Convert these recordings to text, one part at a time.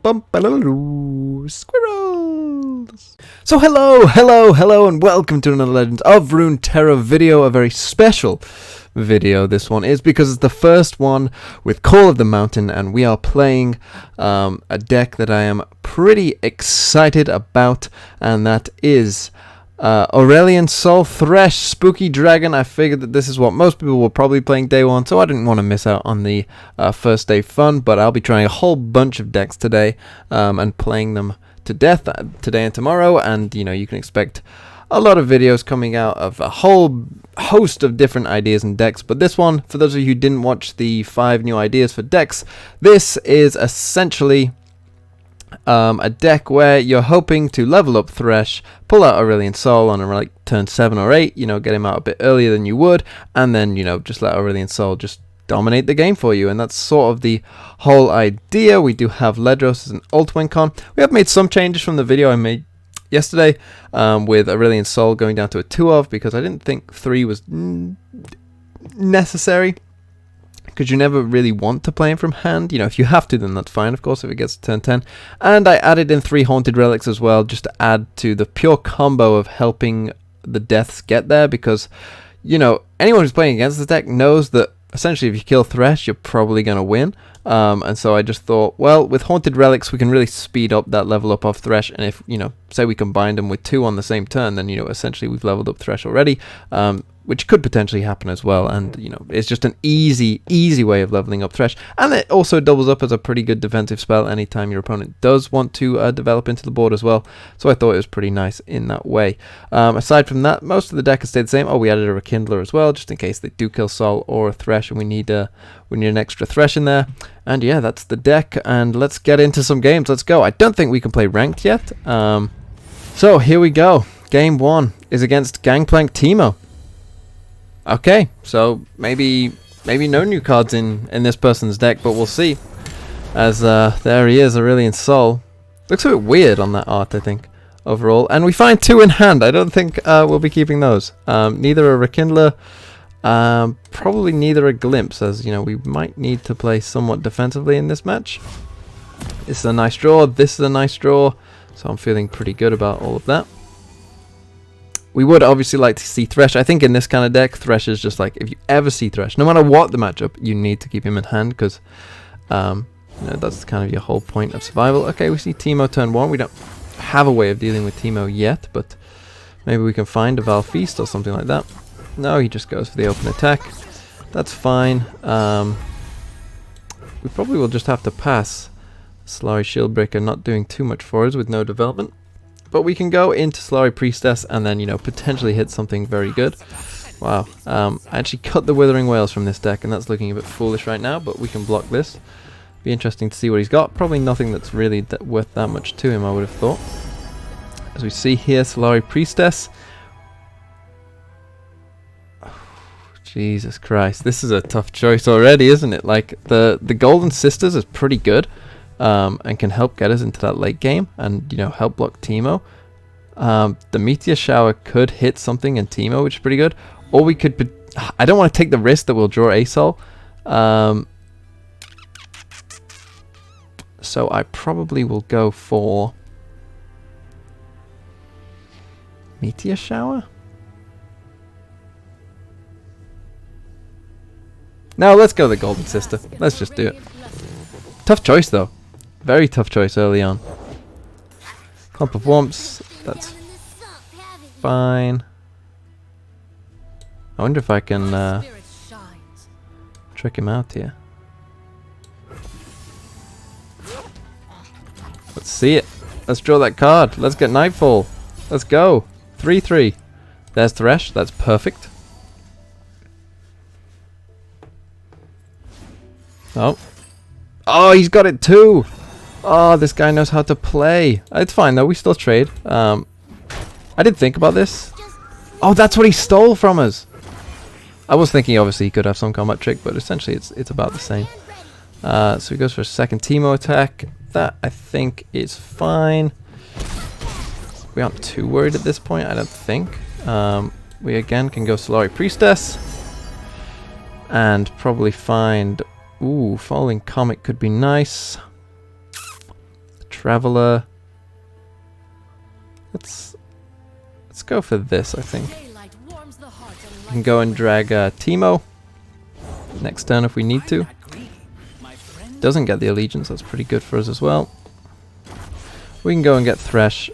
Squirrels! So hello, and welcome to another Legends of Runeterra video, a very special video this one is because it's the first one with Call of the Mountain, and we are playing a deck that I am pretty excited about, and that is A-SOL+THRESH Spooky Dragon. I figured that this is what most people were probably playing day one, so I didn't want to miss out on the first day fun, but I'll be trying a whole bunch of decks today and playing them to death today and tomorrow, and you know, you can expect a lot of videos coming out of a whole host of different ideas and decks. But this one, for those of you who didn't watch the 5 new ideas for decks, this is essentially a deck where you're hoping to level up Thresh, pull out Aurelion Sol on like turn 7 or 8, you know, get him out a bit earlier than you would, and then, you know, just let Aurelion Sol just dominate the game for you. And that's sort of the whole idea. We do have Ledros as an ult win con. We have made some changes from the video I made yesterday with Aurelion Sol going down to a 2 of, because I didn't think 3 was necessary, because you never really want to play him from hand. You know, if you have to, then that's fine, of course, if it gets to turn 10. And I added in 3 Haunted Relics as well, just to add to the pure combo of helping the deaths get there, because, you know, anyone who's playing against this deck knows that essentially if you kill Thresh, you're probably going to win. And so I just thought, well, with Haunted Relics, we can really speed up that level up of Thresh. And if, you know, say we combine them with 2 on the same turn, then, you know, essentially we've leveled up Thresh already, which could potentially happen as well. And, you know, it's just an easy way of leveling up Thresh. And it also doubles up as a pretty good defensive spell anytime your opponent does want to develop into the board as well. So I thought it was pretty nice in that way. Aside from that, most of the deck has stayed the same. Oh, we added a Rekindler as well, just in case they do kill Sol or a Thresh, and we need an extra Thresh in there. And yeah, that's the deck, and let's get into some games. Let's go. I don't think we can play ranked yet. So here we go. Game 1 is against Gangplank Teemo. Okay, so maybe no new cards in this person's deck, but we'll see. As there he is, Aurelion Sol. Looks a bit weird on that art, I think, overall. And we find 2 in hand. I don't think we'll be keeping those. Neither a Rekindler, probably neither a Glimpse, as, you know, we might need to play somewhat defensively in this match. This is a nice draw. This is a nice draw. So I'm feeling pretty good about all of that. We would obviously like to see Thresh. I think in this kind of deck, Thresh is just like, if you ever see Thresh, no matter what the matchup, you need to keep him in hand, because you know, that's kind of your whole point of survival. Okay, we see Teemo turn 1. We don't have a way of dealing with Teemo yet, but maybe we can find a Val Feast or something like that. No, he just goes for the open attack. That's fine. We probably will just have to pass. Solari Shieldbreaker not doing too much for us with no development. But we can go into Solari Priestess and then, you know, potentially hit something very good. Wow. I actually cut the Withering Whales from this deck, and that's looking a bit foolish right now, but we can block this. Be interesting to see what he's got. Probably nothing that's really worth that much to him, I would have thought. As we see here, Solari Priestess. Jesus Christ, this is a tough choice already, isn't it? Like, the Golden Sisters is pretty good. And can help get us into that late game and, you know, help block Teemo. The Meteor Shower could hit something in Teemo, which is pretty good. Or we could... I don't want to take the risk that we'll draw A-SOL. So I probably will go for Meteor Shower. No, let's go the Golden Sister. Let's just do it. Tough choice, though. Very tough choice early on. Clump of Wumps, that's fine. I wonder if I can trick him out here. Let's see it. Let's draw that card. Let's get Nightfall. Let's go. 3-3. There's Thresh. That's perfect. Oh. Oh, he's got it too. Oh, this guy knows how to play. It's fine though, we still trade. I did think about this. Oh, that's what he stole from us. I was thinking obviously he could have some combat trick, but essentially it's about the same. So he goes for a second Teemo attack. That I think is fine. We aren't too worried at this point, I don't think. We again can go Solari Priestess. And probably find... Ooh, Falling Comet could be nice. Traveler. Let's go for this, I think. We can go and drag Teemo next turn if we need to. Doesn't get the allegiance, that's pretty good for us as well. We can go and get Thresh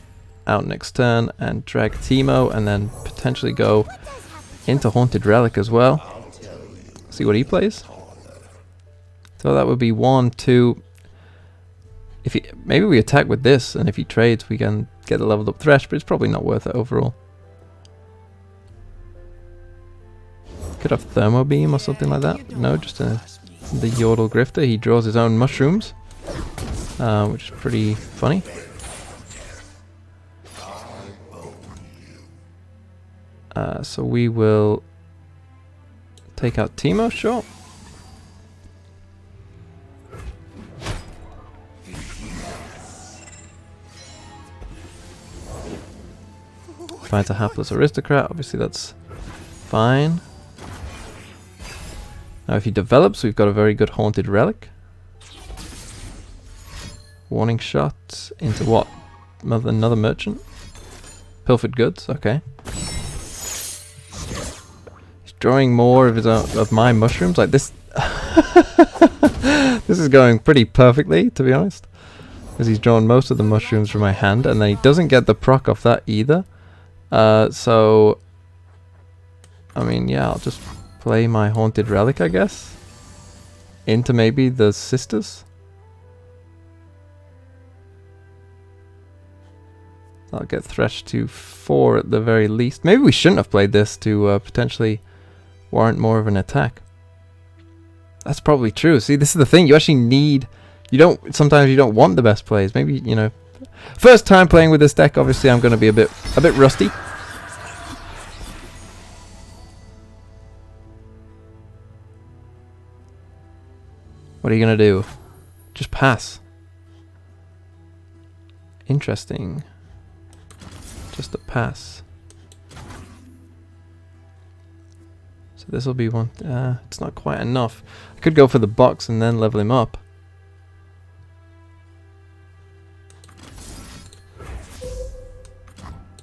out next turn and drag Teemo and then potentially go into Haunted Relic as well. See what he plays. So that would be 1, 2. If he, maybe we attack with this, and if he trades we can get the leveled up Thresh, but it's probably not worth it overall. Could have Thermo Beam or something like that. No, just the Yordle Grifter. He draws his own mushrooms, which is pretty funny. So we will take out Teemo, sure. Finds a hapless aristocrat, obviously that's fine. Now if he develops, we've got a very good Haunted Relic. Warning shot into what? Another merchant? Pilfered goods, okay. He's drawing more of his own, of my mushrooms, like this. This is going pretty perfectly, to be honest. Because he's drawn most of the mushrooms from my hand, and then he doesn't get the proc off that either. So, I mean, yeah, I'll just play my Haunted Relic, I guess, into maybe the Sisters. I'll get Thresh to 4 at the very least. Maybe we shouldn't have played this to potentially warrant more of an attack. That's probably true. See, this is the thing. You actually need... Sometimes you don't want the best plays. Maybe, you know... First time playing with this deck, obviously I'm going to be a bit rusty. What are you going to do? Just pass. Interesting. Just a pass. So this will be one... it's not quite enough. I could go for the box and then level him up.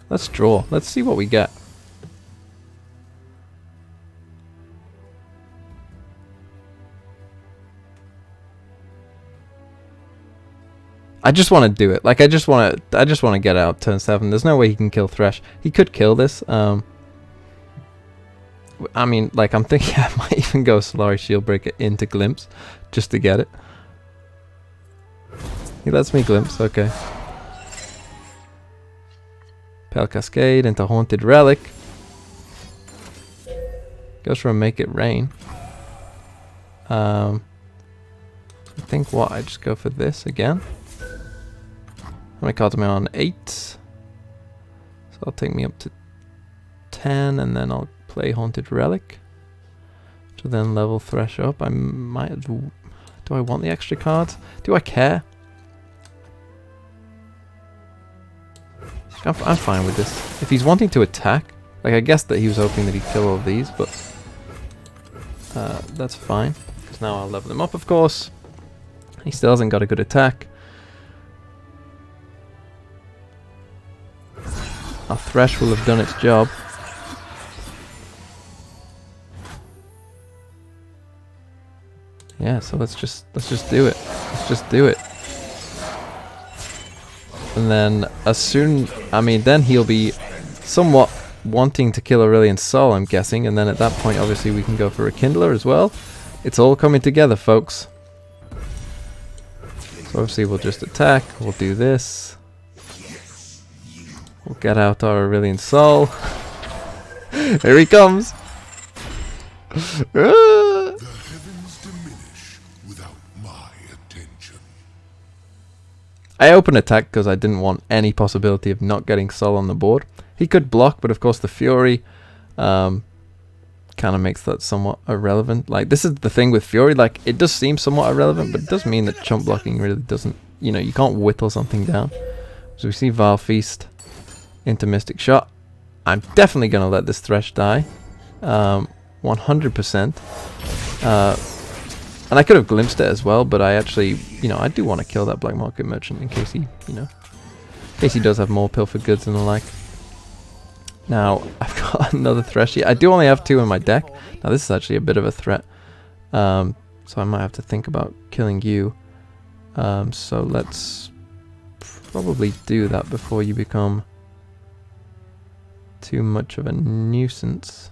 Let's draw. Let's see what we get. I just want to do it. Like I just want to get out turn 7. There's no way he can kill Thresh. He could kill this. I mean, like I'm thinking I might even go Solari Shieldbreaker into Glimpse just to get it. He lets me Glimpse. Okay. Pale Cascade into Haunted Relic. Goes for a Make It Rain. I think what? I just go for this again. How many cards am I on? 8. So that'll take me up to 10, and then I'll play Haunted Relic. To then level Thresh up. I might... Do I want the extra cards? Do I care? I'm fine with this. If he's wanting to attack, like I guess that he was hoping that he'd kill all of these, but that's fine. Because now I'll level him up, of course. He still hasn't got a good attack. Our Thresh will have done its job. Yeah, so let's just do it. Let's just do it. And then as soon, I mean, then he'll be somewhat wanting to kill Aurelion Sol, I'm guessing, and then at that point obviously we can go for a Kindler as well. It's all coming together, folks. So obviously we'll just attack, we'll do this. We'll get out our Aurelion Sol. Here he comes! I open attack because I didn't want any possibility of not getting Sol on the board. He could block, but of course the Fury kind of makes that somewhat irrelevant. Like, this is the thing with Fury, like, it does seem somewhat irrelevant, but it does mean that chump blocking really doesn't, you know, you can't whittle something down. So we see Vile Feast into Mystic Shot. I'm definitely going to let this Thresh die. 100%. And I could have glimpsed it as well, but I actually, you know, I do want to kill that black market merchant in case he, you know, in case he does have more pilfered goods and the like. Now, I've got another Thresh here. I do only have 2 in my deck. Now, this is actually a bit of a threat. So I might have to think about killing you. So let's probably do that before you become too much of a nuisance.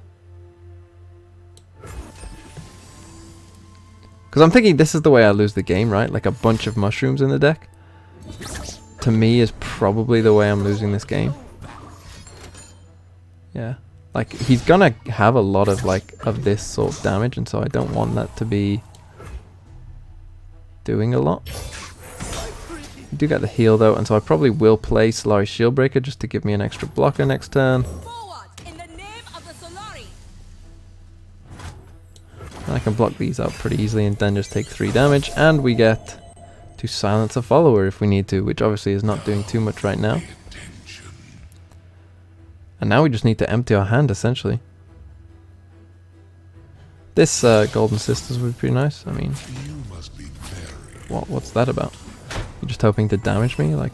Because I'm thinking this is the way I lose the game, right? Like a bunch of mushrooms in the deck. To me is probably the way I'm losing this game. Yeah. Like, he's gonna have a lot of, like, of this sort of damage, and so I don't want that to be doing a lot. I do get the heal, though, and so I probably will play Solari Shieldbreaker just to give me an extra blocker next turn. And I can block these out pretty easily and then just take 3 damage, and we get to silence a follower if we need to, which obviously is not doing too much right now. And now we just need to empty our hand, essentially. This Golden Sisters would be nice. I mean, what's that about? You're just hoping to damage me? Like,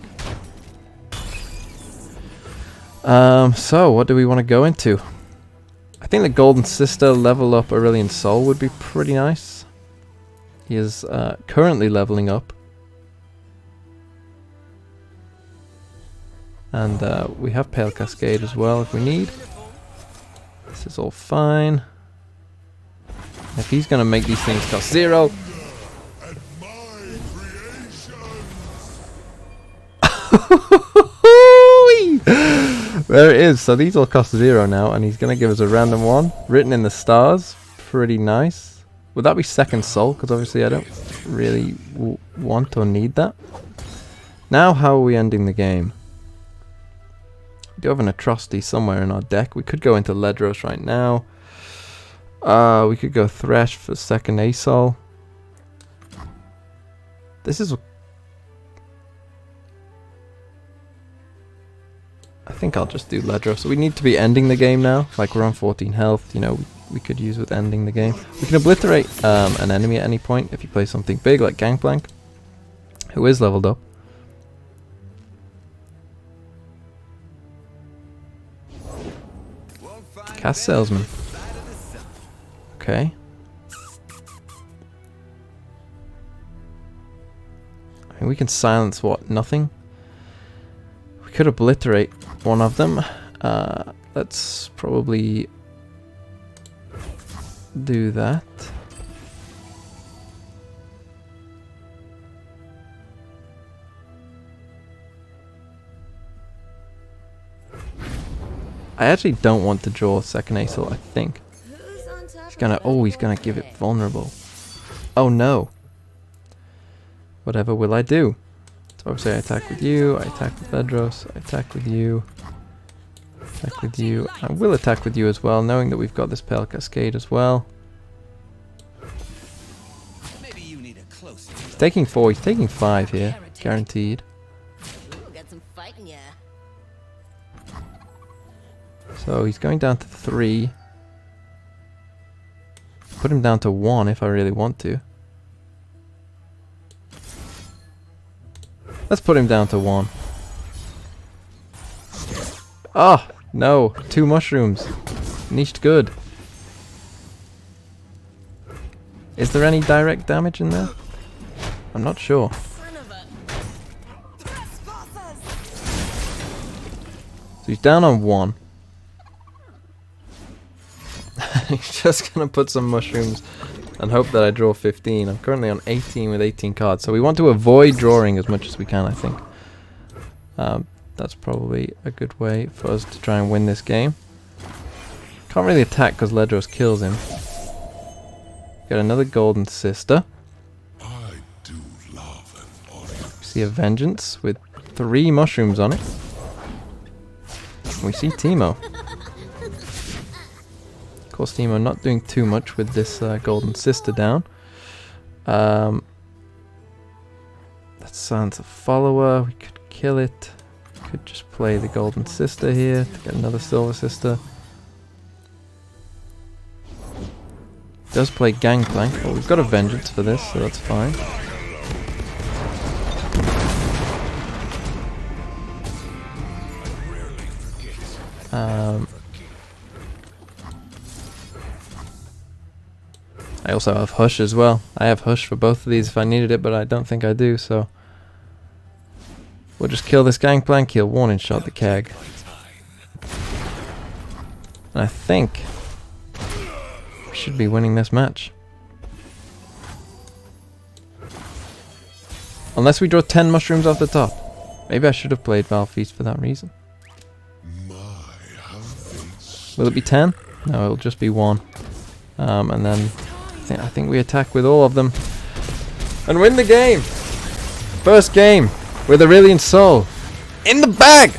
so what do we want to go into? I think the Golden Sister level up Aurelian Soul would be pretty nice. He is currently leveling up. And we have Pale Cascade as well if we need. This is all fine. If he's going to make these things cost 0. There it is. So these all cost 0 now, and he's going to give us a random one. Written in the Stars. Pretty nice. Would that be second soul? Because obviously I don't really want or need that. Now how are we ending the game? We do have an Atrocity somewhere in our deck. We could go into Ledros right now. We could go Thresh for second A-SOL. This is... I think I'll just do Ledros. So we need to be ending the game now. Like, we're on 14 health, you know, we could use with ending the game. We can obliterate an enemy at any point if you play something big like Gangplank, who is leveled up. Cast Salesman. Okay. I mean, we can silence what? Nothing? We could obliterate one of them. Let's probably do that. I actually don't want to draw a second A-SOL, I think. He's gonna give it vulnerable. Oh no. Whatever will I do? So obviously I attack with you, I attack with Ledros, I attack with you, attack with you. I will attack with you as well, knowing that we've got this Pale Cascade as well. He's taking 4, he's taking 5 here, guaranteed. So he's going down to 3. Put him down to 1 if I really want to. Let's put him down to 1. Oh, no. 2 mushrooms. Niched good. Is there any direct damage in there? I'm not sure. So he's down on 1. He's just gonna put some mushrooms and hope that I draw 15. I'm currently on 18 with 18 cards, so we want to avoid drawing as much as we can, I think. That's probably a good way for us to try and win this game. Can't really attack because Ledros kills him. Got another Golden Sister. I do love See a Vengeance with 3 mushrooms on it. We see Teemo. Of course, Teemo not doing too much with this Golden Sister down. Let's silence a follower. We could kill it. Could just play the Golden Sister here to get another Silver Sister. Does play Gangplank, but we've got a Vengeance for this, so that's fine. I also have Hush as well. I have Hush for both of these if I needed it, but I don't think I do, so... We'll just kill this Gangplank, he'll warning shot the Keg. And I think... we should be winning this match. Unless we draw 10 mushrooms off the top. Maybe I should have played Val Feast for that reason. Will it be 10? No, it'll just be 1. And then I think we attack with all of them and win the game. First game with Aurelion Sol in the bag.